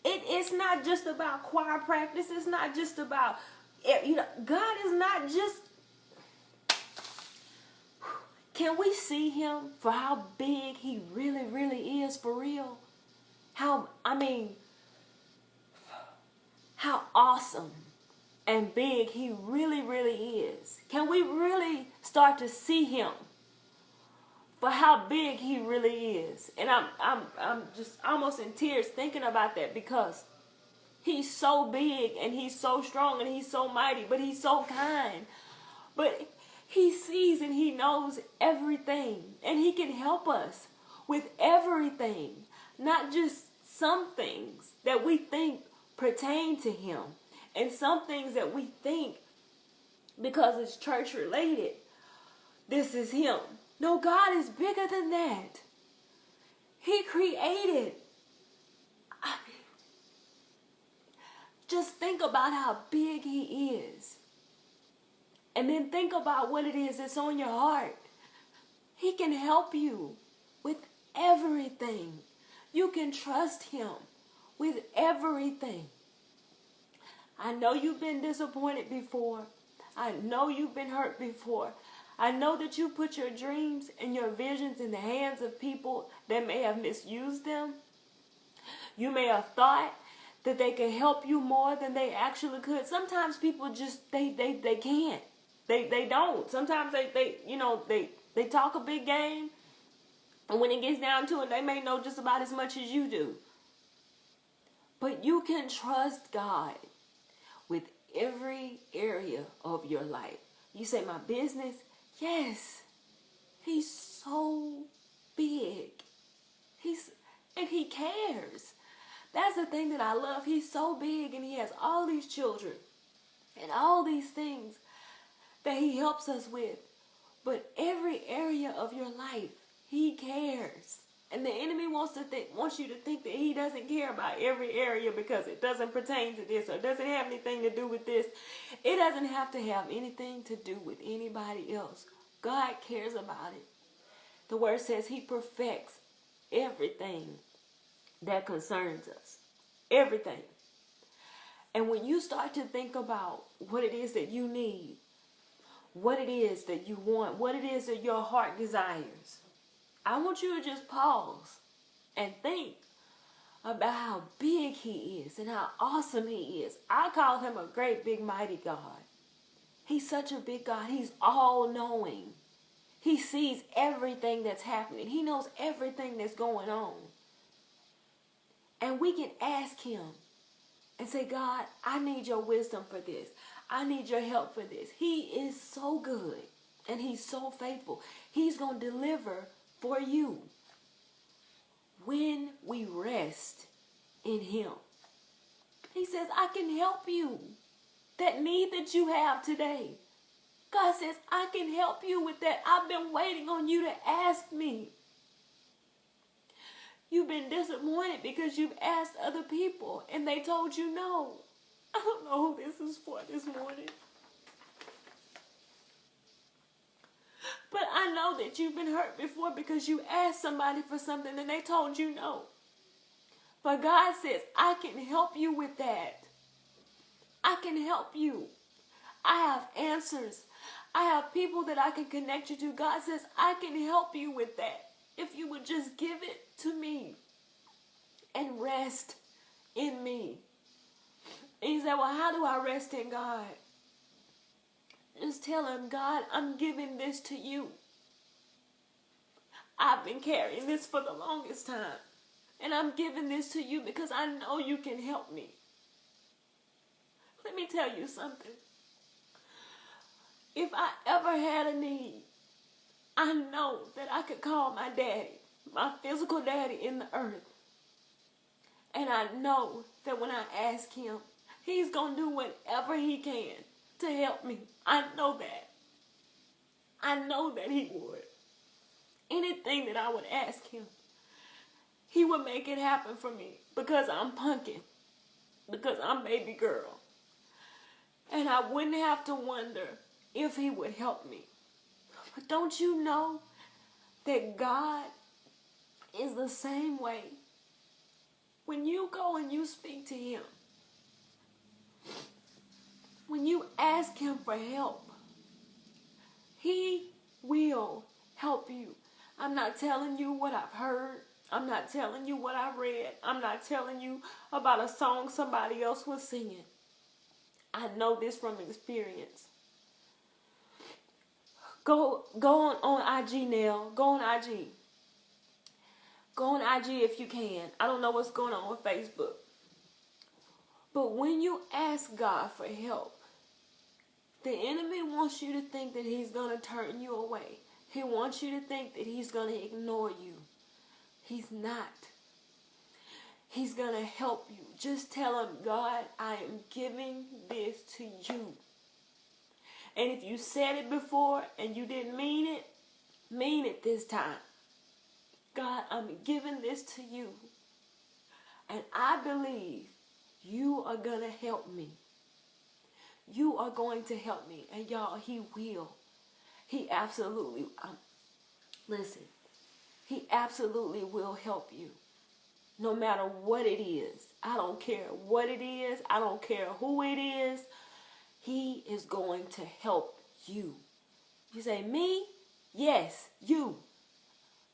It's not just about choir practice. It's not just about, God is not just, can we see him for how big he really is for real? How awesome and big he really is. Can we really start to see him for how big he really is? And I'm just almost in tears thinking about that, because he's so big and he's so strong and he's so mighty, but he's so kind. But he sees and he knows everything, and he can help us with everything, not just some things that we think pertain to him, and some things that we think because it's church related, this is him. No, God is bigger than that. He created. Just think about how big he is. And then think about what it is that's on your heart. He can help you with everything. You can trust him with everything. I know you've been disappointed before. I know you've been hurt before. I know that you put your dreams and your visions in the hands of people that may have misused them. You may have thought that they could help you more than they actually could. Sometimes people just, they can't. They don't. Sometimes they talk a big game, and when it gets down to it, they may know just about as much as you do. But you can trust God with every area of your life. You say, my business? Yes. He's so big. And he cares. That's the thing that I love. He's so big, and he has all these children and all these things that he helps us with. But every area of your life, he cares. And the enemy wants you to think that he doesn't care about every area because it doesn't pertain to this or doesn't have anything to do with this. It doesn't have to have anything to do with anybody else. God cares about it. The word says he perfects everything that concerns us. Everything. And when you start to think about what it is that you need, what it is that you want, what it is that your heart desires, I want you to just pause and think about how big he is and how awesome he is. I call him a great, big, mighty God. He's such a big God. He's all-knowing. He sees everything that's happening. He knows everything that's going on. And we can ask him and say, God, I need your wisdom for this. I need your help for this. He is so good and he's so faithful. He's going to deliver for you when we rest in him. He says, I can help you. That need that you have today. God says, I can help you with that. I've been waiting on you to ask me. You've been disappointed because you've asked other people and they told you no. I don't know who this is for this morning. But I know that you've been hurt before because you asked somebody for something and they told you no. But God says, I can help you with that. I can help you. I have answers. I have people that I can connect you to. God says, I can help you with that. If you would just give it to me and rest in me. And he said, well, how do I rest in God? Just tell him, God, I'm giving this to you. I've been carrying this for the longest time. And I'm giving this to you because I know you can help me. Let me tell you something. If I ever had a need, I know that I could call my daddy, my physical daddy in the earth. And I know that when I ask him, he's going to do whatever he can to help me. I know that. I know that he would. Anything that I would ask him, he would make it happen for me because I'm punkin', because I'm baby girl. And I wouldn't have to wonder if he would help me. But don't you know that God is the same way? When you go and you speak to him, when you ask him for help, he will help you. I'm not telling you what I've heard. I'm not telling you what I read. I'm not telling you about a song somebody else was singing. I know this from experience. Go on IG now. Go on IG. Go on IG if you can. I don't know what's going on with Facebook. But when you ask God for help, the enemy wants you to think that he's going to turn you away. He wants you to think that he's going to ignore you. He's not. He's going to help you. Just tell him, God, I am giving this to you. And if you said it before and you didn't mean it this time. God, I'm giving this to you. And I believe you are going to help me. You are going to help me. And y'all, he will. He absolutely, listen, he absolutely will help you. No matter what it is. I don't care what it is. I don't care who it is. He is going to help you. You say, me? Yes, you.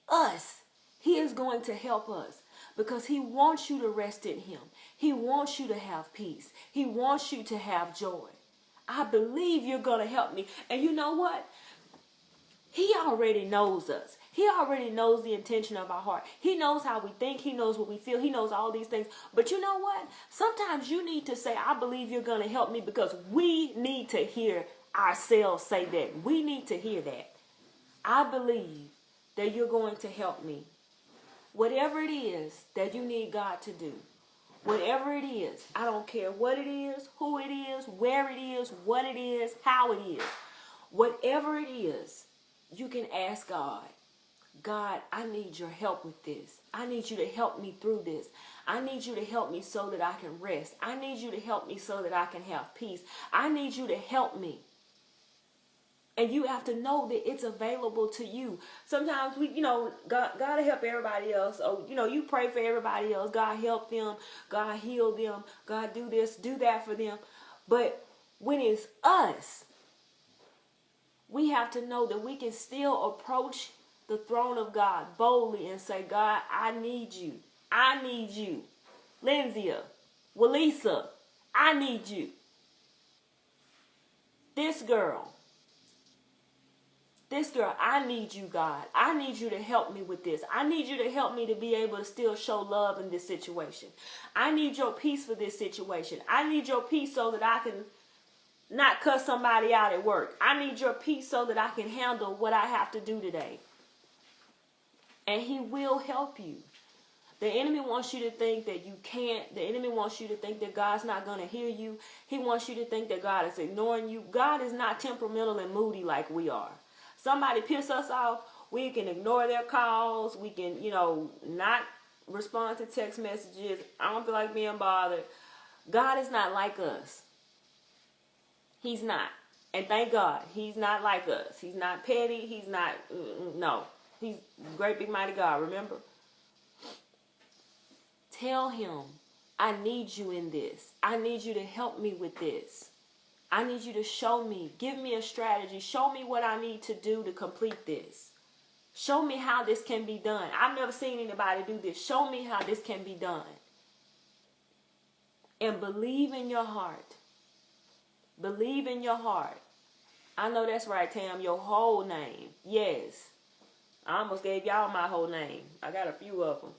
Us. He is going to help us because he wants you to rest in him. He wants you to have peace. He wants you to have joy. I believe you're going to help me. And you know what? He already knows us. He already knows the intention of our heart. He knows how we think. He knows what we feel. He knows all these things. But you know what? Sometimes you need to say, I believe you're going to help me, because we need to hear ourselves say that. We need to hear that. I believe that you're going to help me. Whatever it is that you need God to do, whatever it is, I don't care what it is, who it is, where it is, what it is, how it is. Whatever it is, you can ask God. God, I need your help with this. I need you to help me through this. I need you to help me so that I can rest. I need you to help me so that I can have peace. I need you to help me. And you have to know that it's available to you. Sometimes God to help everybody else. Or, you pray for everybody else. God help them. God heal them. God do this, do that for them. But when it's us, we have to know that we can still approach the throne of God boldly and say, God, I need you. I need you. Lenzia, Walisa, I need you. This girl, This girl, I need you, God. I need you to help me with this. I need you to help me to be able to still show love in this situation. I need your peace for this situation. I need your peace so that I can not cuss somebody out at work. I need your peace so that I can handle what I have to do today. And he will help you. The enemy wants you to think that you can't. The enemy wants you to think that God's not going to hear you. He wants you to think that God is ignoring you. God is not temperamental and moody like we are. Somebody piss us off, we can ignore their calls. We can, not respond to text messages. I don't feel like being bothered. God is not like us. He's not. And thank God, he's not like us. He's not petty. He's not, no. He's great big mighty God, remember? Tell him, I need you in this. I need you to help me with this. I need you to show me, give me a strategy. Show me what I need to do to complete this. Show me how this can be done. I've never seen anybody do this. Show me how this can be done. And believe in your heart. Believe in your heart. I know that's right, Tam. Your whole name. Yes. I almost gave y'all my whole name. I got a few of them.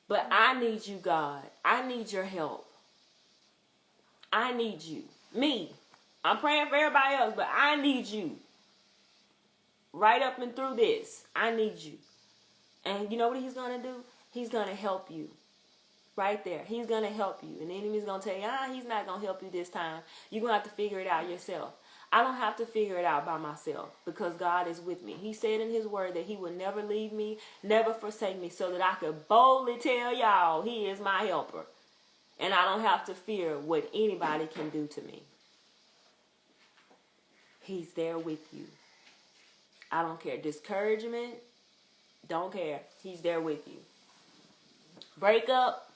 But I need you, God. I need your help. I need you. Me. I'm praying for everybody else, but I need you. Right up and through this. I need you. And you know what he's going to do? He's going to help you. Right there. He's going to help you. And the enemy's going to tell you, he's not going to help you this time. You're going to have to figure it out yourself. I don't have to figure it out by myself because God is with me. He said in his word that he would never leave me, never forsake me, so that I could boldly tell y'all he is my helper. And I don't have to fear what anybody can do to me. He's there with you. I don't care. Discouragement, don't care. He's there with you. Break up,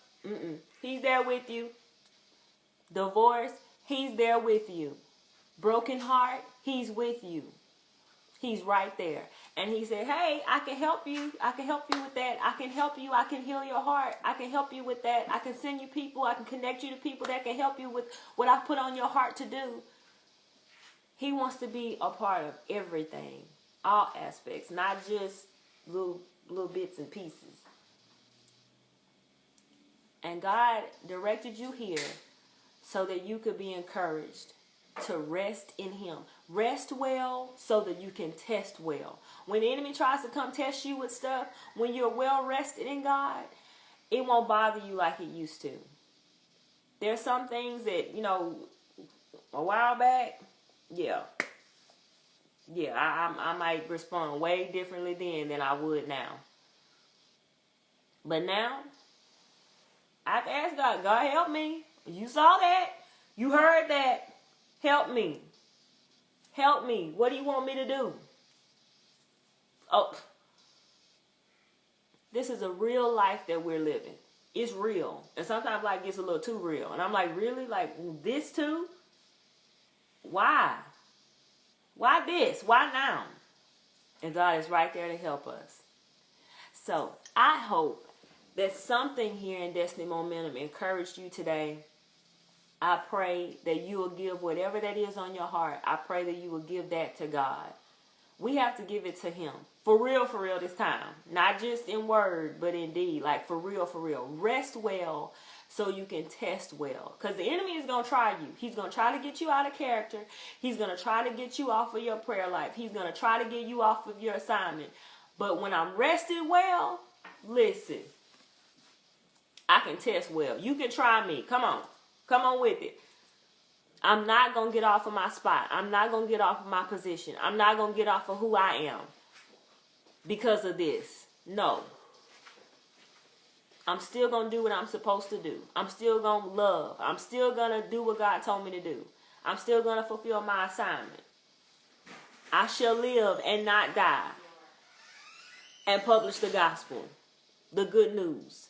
he's there with you. Divorce, he's there with you. Broken heart, he's with you. He's right there. And he said, hey, I can help you. I can help you with that. I can help you. I can heal your heart. I can help you with that. I can send you people. I can connect you to people that can help you with what I put on your heart to do. He wants to be a part of everything. All aspects. Not just little bits and pieces. And God directed you here so that you could be encouraged to rest in him. Rest well so that you can test well. When the enemy tries to come test you with stuff, when you're well rested in God, it won't bother you like it used to. There's some things that, a while back, I might respond way differently then than I would now. But now, I have to ask God, God help me. You saw that. You heard that. Help me. Help me. What do you want me to do? Oh, this is a real life that we're living. It's real. And sometimes life gets a little too real. And I'm like, really? Like this too? Why? Why this? Why now? And God is right there to help us. So I hope that something here in Destiny Momentum encouraged you today. I pray that you will give whatever that is on your heart. I pray that you will give that to God. We have to give it to him. For real this time. Not just in word, but in deed. Like for real. Rest well so you can test well. Because the enemy is going to try you. He's going to try to get you out of character. He's going to try to get you off of your prayer life. He's going to try to get you off of your assignment. But when I'm rested well, listen. I can test well. You can try me. Come on. Come on with it. I'm not going to get off of my spot. I'm not going to get off of my position. I'm not going to get off of who I am because of this. No. I'm still going to do what I'm supposed to do. I'm still going to love. I'm still going to do what God told me to do. I'm still going to fulfill my assignment. I shall live and not die and publish the gospel, the good news.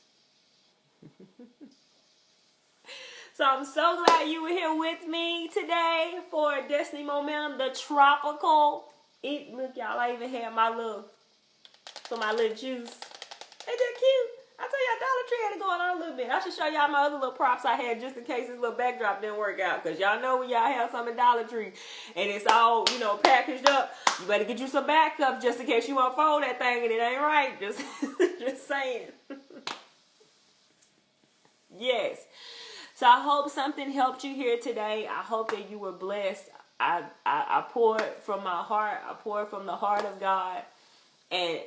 So I'm so glad you were here with me today for Destiny Momentum, the tropical. Look, y'all, I even had my little juice. Ain't that cute? I tell y'all, Dollar Tree had a it going on a little bit. I should show y'all my other little props I had just in case this little backdrop didn't work out. Because y'all know when y'all have some in Dollar Tree and it's all, you know, packaged up, you better get you some backups just in case you unfold that thing and it ain't right. Just, just saying. Yes. So I hope something helped you here today. I hope that you were blessed. I poured from my heart. I poured from the heart of God. And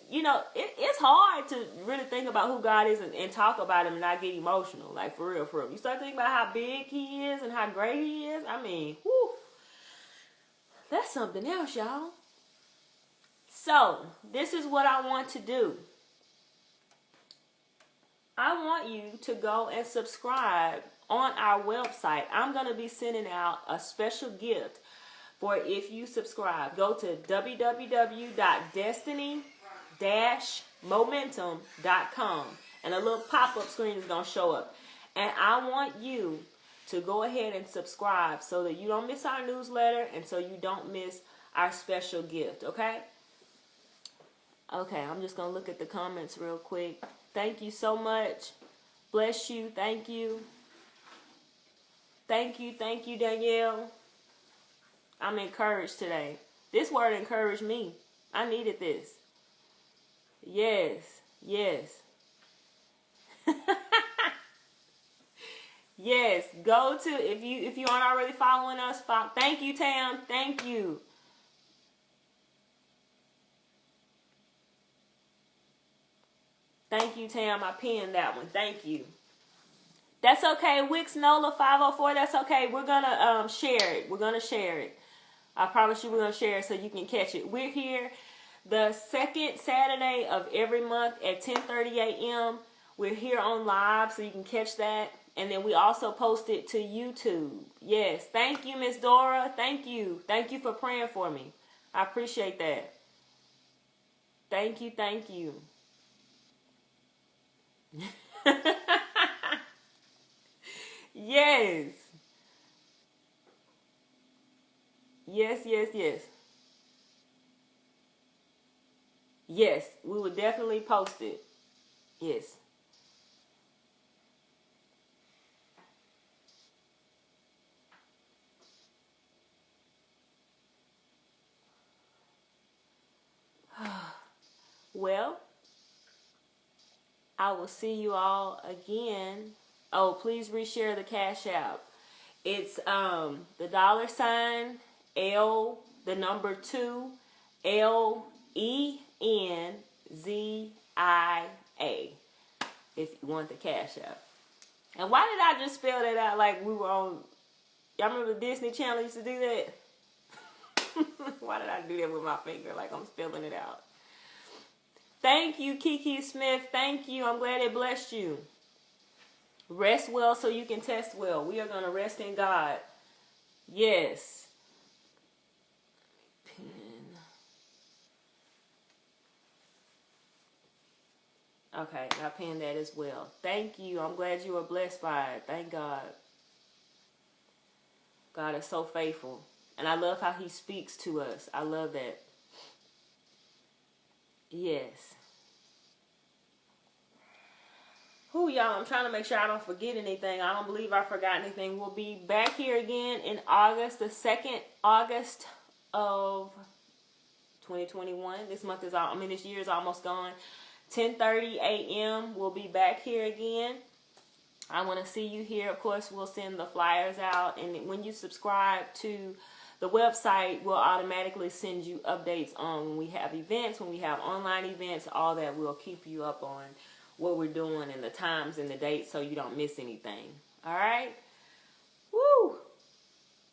you know, it's hard to really think about who God is and talk about him and not get emotional. Like, for real, for real. You start thinking about how big he is and how great he is. I mean, whew, that's something else, y'all. So, this is what I want to do. I want you to go and subscribe on our website. I'm going to be sending out a special gift for if you subscribe. Go to www.destiny-momentum.com and a little pop-up screen is going to show up. And I want you to go ahead and subscribe so that you don't miss our newsletter and so you don't miss our special gift, okay? Okay, I'm just going to look at the comments real quick. Thank you so much. Bless you. Thank you. Thank you, Danielle. I'm encouraged today. This word encouraged me. I needed this. Yes, yes. Yes, go to, if you aren't already following us, thank you, Tam. Thank you. Thank you, Tam. I pinned that one. Thank you. That's okay. Wix Nola 504. That's okay. We're gonna share it. We're gonna share it. I promise you, we're gonna share it so you can catch it. We're here the second Saturday of every month at 10:30 a.m. We're here on live, so you can catch that. And then we also post it to YouTube. Yes. Thank you, Miss Dora. Thank you. Thank you for praying for me. I appreciate that. Thank you. Thank you. Yes. Yes, yes, yes. Yes, we will definitely post it. Yes. Well, I will see you all again. Oh, please reshare the Cash App. It's the $L, the number 2, LENZIA. If you want the Cash App. And why did I just spell that out like we were on? Y'all remember the Disney Channel used to do that? Why did I do that with my finger like I'm spelling it out? Thank you, Kiki Smith. Thank you. I'm glad it blessed you. Rest well so you can test well. We are going to rest in God. Yes. Pen. Okay, I pinned that as well. Thank you. I'm glad you were blessed by it. Thank God. God is so faithful. And I love how he speaks to us. I love that. Yes. Who, y'all, I'm trying to make sure I don't forget anything. I don't believe I forgot anything. We'll be back here again in August, the 2nd August of 2021. This year is almost gone. 10:30 a.m. We'll be back here again. I want to see you here. Of course, we'll send the flyers out. And when you subscribe to the website, we'll automatically send you updates on when we have events, when we have online events, all that. We'll keep you up on what we're doing and the times and the dates so you don't miss anything. All right? Woo!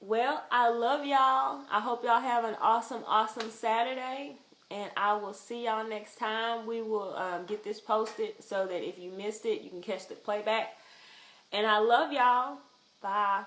Well, I love y'all. I hope y'all have an awesome, awesome Saturday. And I will see y'all next time. We will get this posted so that if you missed it, you can catch the playback. And I love y'all. Bye.